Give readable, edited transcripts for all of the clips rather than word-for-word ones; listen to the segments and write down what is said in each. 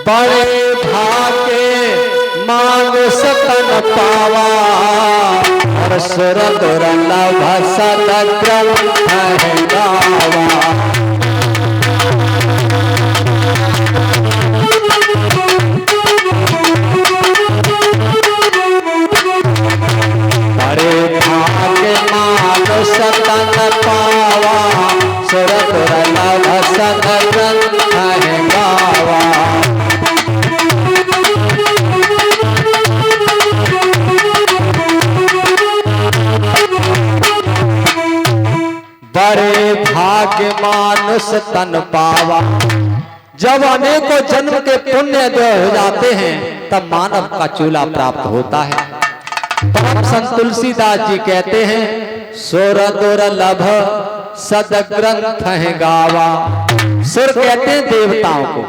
बड़े भागे मानुष तन पावा और सुर दुर्लभ सदग्रंथ है गावा। तन पावा सुर दुर्लभ सदग्रंथ है गावा। बड़े भाग्य मानुष तन पावा। जब अनेकों जन्म के पुण्य हो जाते हैं तब मानव का चूल्हा प्राप्त होता है। परम संत तुलसीदास जी कहते हैं सुर दुर्लभ सदग्रंथ है गावा। सुर कहते हैं देवताओं को,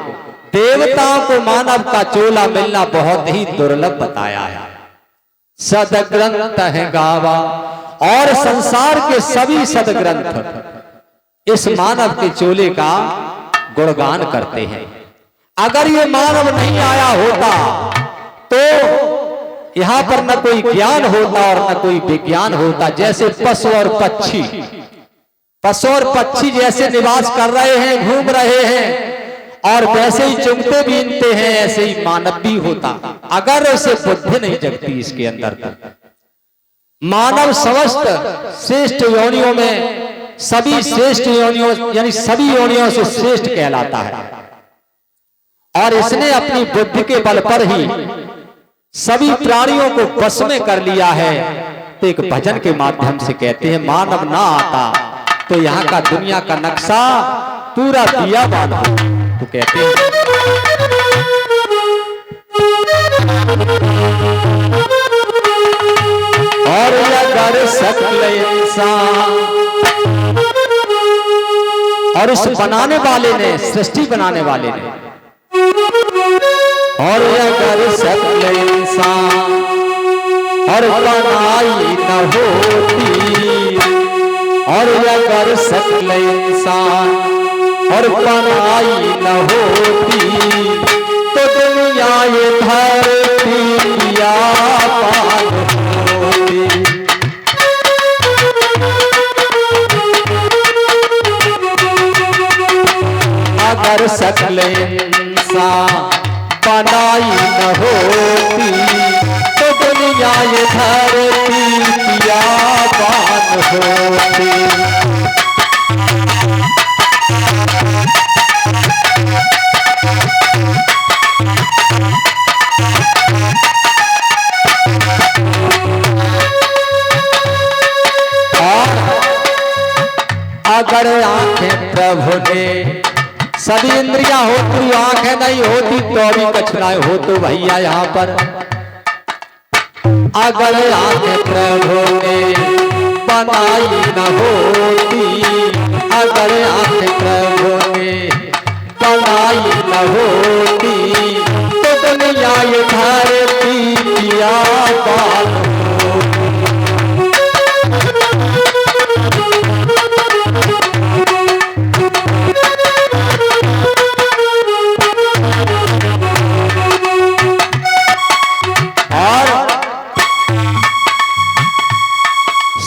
देवताओं को मानव का चोला मिलना बहुत ही दुर्लभ बताया है। सदग्रंथ है गावा और संसार के सभी सदग्रंथ इस मानव के चोले का गुणगान करते हैं। अगर ये मानव नहीं आया होता तो यहां पर न कोई ज्ञान होता और न कोई विज्ञान होता। जैसे पशु और पक्षी जैसे निवास कर रहे हैं, घूम रहे हैं और वैसे ही चुगते बीनते हैं, ऐसे ही मानव भी होता अगर उसे बुद्धि नहीं जगती इसके अंदर। मानव समस्त श्रेष्ठ योनियों में सभी श्रेष्ठ योनियों यानी सभी योनियों से श्रेष्ठ कहलाता है और इसने अपनी बुद्धि के बल पर ही सभी प्राणियों को वश में कर लिया है। तो एक भजन के माध्यम से कहते हैं मानव ना आता तो यहाँ का दुनिया का नक्शा पूरा दिया बाधा। तो कहते हैं और अगर सकल इंसान और उस बनाने वाले ने, सृष्टि बनाने वाले ने, और अगर सकल इंसान और बनाई न होती, और अगर सकल इंसान और बनाई न होती तो दुनिया ये धरती या पार होती। अगर सकल इंसान बनाई न होती तो दुनिया ये धरती या पार होती। अगर आंखें प्रभु ने सभी इंद्रियां होती, आंखें नहीं होती तो भी कछुआए हो तो भैया यहाँ पर। अगर आंखें प्रभु ने बनाई न होती, अगर आंखें प्रभु ने बनाई न होती तो दुनिया ये धरती या पार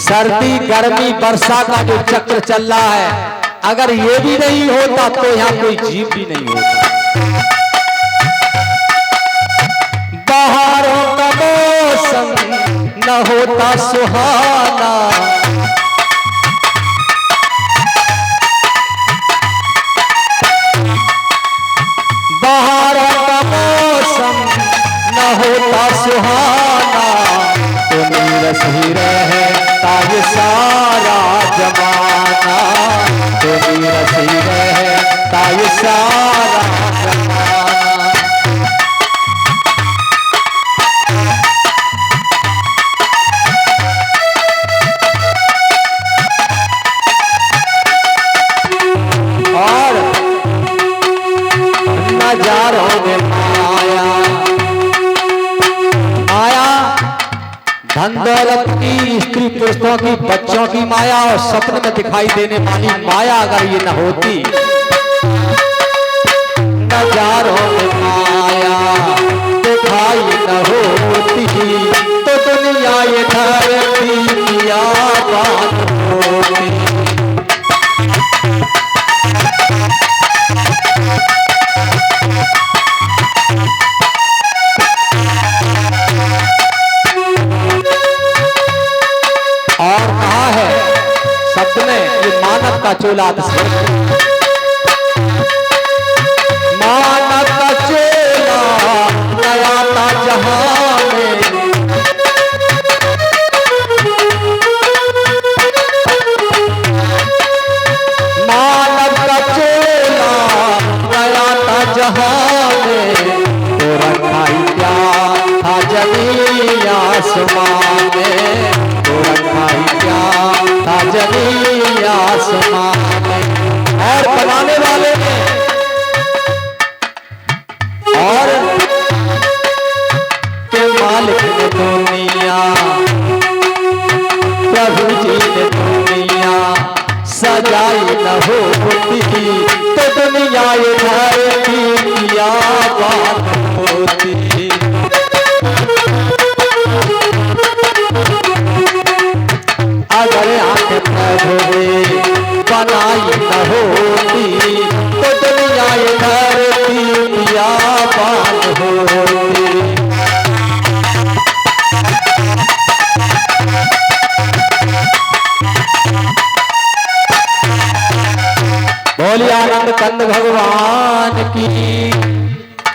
सर्दी गर्मी वर्षा का जो चक्र चल रहा है, अगर ये भी नहीं होता तो यहाँ कोई जीव भी नहीं होता। बहारों का मौसम न होता सुहाना, बहारों का मौसम न होता सुहाना तो नीरस ही रहे ये सारा जमाना, तो नीरस ही रहता ये सारा जमाना। और नजारों में माया, माया धन दौलत की, स्त्री पुरुषों की, बच्चों की माया और सपने में दिखाई देने वाली माया अगर ये न होती चोला मानव का चोला नया था जहां में। मानव का चोला नया था जहां में, तो रखा ही क्या था जमीन आसमान में, तो रखा ही क्या था जमीन आसमान में। और बनाने वाले ने और के मालिक ने दुनिया, प्रभु जी ने दुनिया सजाई न होती तो दुनिया इधर की क्या बात होती।